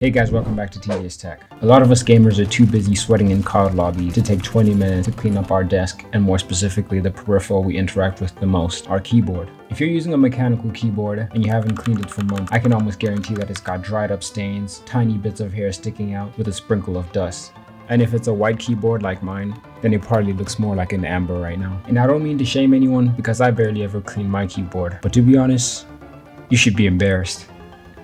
Hey guys, welcome back to TJ's Tech. A lot of us gamers are too busy sweating in COD lobby to take 20 minutes to clean up our desk, and more specifically the peripheral we interact with the most, our keyboard. If you're using a mechanical keyboard and you haven't cleaned it for months, I can almost guarantee that it's got dried up stains, tiny bits of hair sticking out with a sprinkle of dust. And if it's a white keyboard like mine, then it probably looks more like an amber right now. And I don't mean to shame anyone because I barely ever clean my keyboard, but to be honest, you should be embarrassed.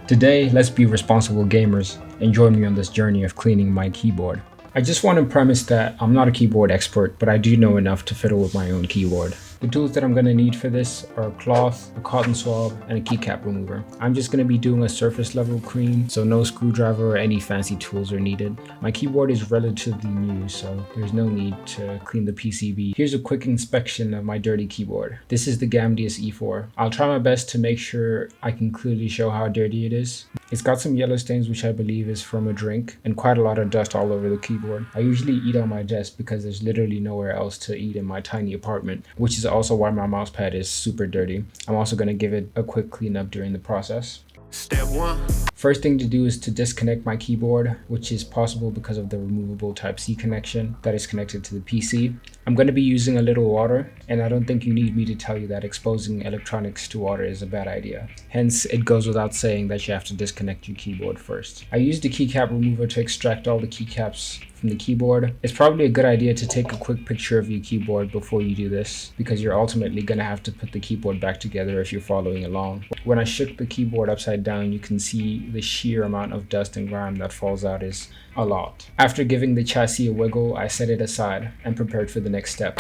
Today, let's be responsible gamers and join me on this journey of cleaning my keyboard. I just want to premise that I'm not a keyboard expert, but I do know enough to fiddle with my own keyboard. The tools that I'm going to need for this are a cloth, a cotton swab, and a keycap remover. I'm just going to be doing a surface level clean, so no screwdriver or any fancy tools are needed. My keyboard is relatively new, so there's no need to clean the PCB. Here's a quick inspection of my dirty keyboard. This is the Gamdius E4. I'll try my best to make sure I can clearly show how dirty it is. It's got some yellow stains, which I believe is from a drink, and quite a lot of dust all over the keyboard. I usually eat on my desk because there's literally nowhere else to eat in my tiny apartment, which is also why my mouse pad is super dirty. I'm also going to give it a quick cleanup during the process. Step 1. First thing to do is to disconnect my keyboard, which is possible because of the removable Type-C connection that is connected to the PC. I'm going to be using a little water, and I don't think you need me to tell you that exposing electronics to water is a bad idea. Hence, it goes without saying that you have to disconnect your keyboard first. I used the keycap remover to extract all the keycaps from the keyboard. It's probably a good idea to take a quick picture of your keyboard before you do this, because you're ultimately going to have to put the keyboard back together if you're following along. When I shook the keyboard upside down, you can see the sheer amount of dust and grime that falls out is a lot. After giving the chassis a wiggle, I set it aside and prepared for the next step.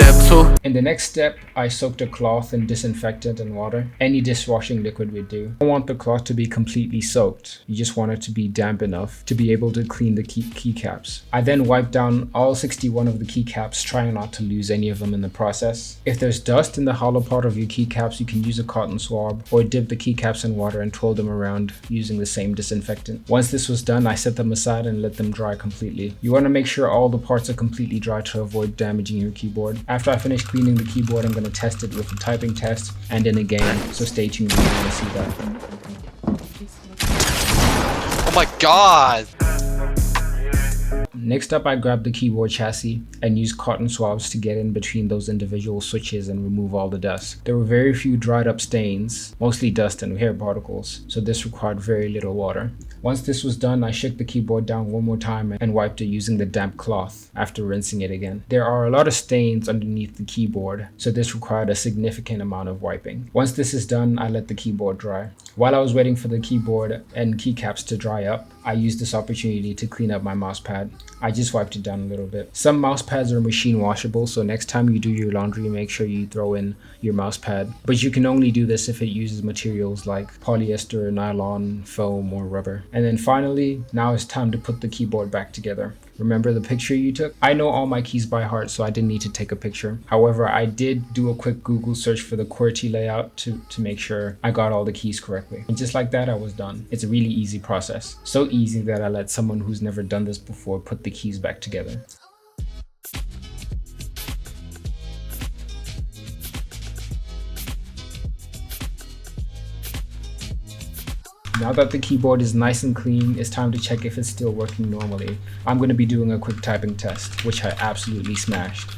In the next step, I soaked a cloth in disinfectant and water. Any dishwashing liquid would do. You don't want the cloth to be completely soaked. You just want it to be damp enough to be able to clean the keycaps. I then wiped down all 61 of the keycaps, trying not to lose any of them in the process. If there's dust in the hollow part of your keycaps, you can use a cotton swab or dip the keycaps in water and twirl them around using the same disinfectant. Once this was done, I set them aside and let them dry completely. You want to make sure all the parts are completely dry to avoid damaging your keyboard. After I finish cleaning the keyboard, I'm going to test it with a typing test and in a game, so stay tuned if you want to see that. Oh my god! Next up, I grabbed the keyboard chassis and used cotton swabs to get in between those individual switches and remove all the dust. There were very few dried up stains, mostly dust and hair particles, so this required very little water. Once this was done, I shook the keyboard down one more time and wiped it using the damp cloth after rinsing it again. There are a lot of stains underneath the keyboard, so this required a significant amount of wiping. Once this is done, I let the keyboard dry. While I was waiting for the keyboard and keycaps to dry up, I used this opportunity to clean up my mouse pad. I just wiped it down a little bit. Some mouse pads are machine washable, so next time you do your laundry, make sure you throw in your mouse pad. But you can only do this if it uses materials like polyester, nylon, foam, or rubber. And then finally, now it's time to put the keyboard back together. Remember the picture you took? I know all my keys by heart, so I didn't need to take a picture. However, I did do a quick Google search for the QWERTY layout to make sure I got all the keys correctly. And just like that, I was done. It's a really easy process. So easy that I let someone who's never done this before put the keys back together. Now that the keyboard is nice and clean, it's time to check if it's still working normally. I'm going to be doing a quick typing test, which I absolutely smashed.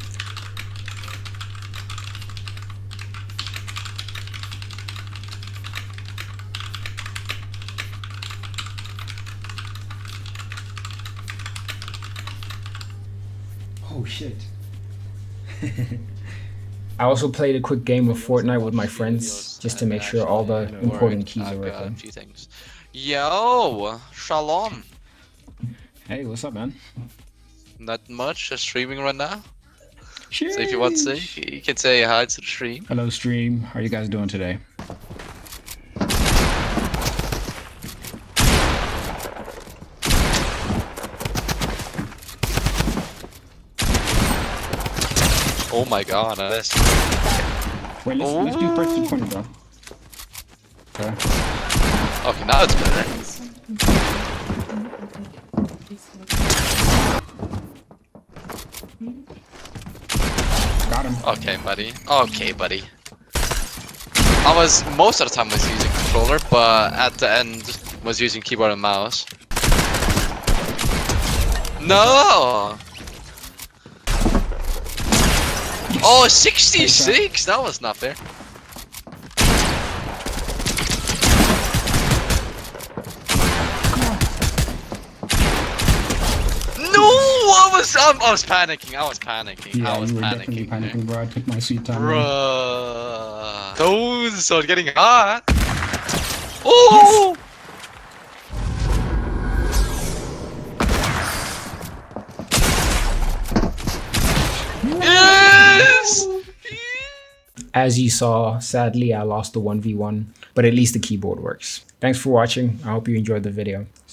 Oh shit. I also played a quick game of Fortnite with my friends, just to make sure all the important keys are working. A few things. Yo, shalom. Hey, what's up, man? Not much, just streaming right now. Sheesh. So if you want to say, you can say hi to the stream. Hello, stream. How are you guys doing today? Oh my god, nice. Wait, let's do first 220, bro. Okay. Okay, now it's better. Got him. Okay, buddy. Okay, buddy. Most of the time was using controller, but at the end was using keyboard and mouse. No! Oh, 66! That was not fair. No! I was panicking. I was panicking. Yeah, I was you were definitely panicking, bro. I took my sweet time. Bruh. Those are getting hot. Oh! Yes! As you saw, sadly I lost the 1v1, but at least the keyboard works. Thanks for watching. I hope you enjoyed the video.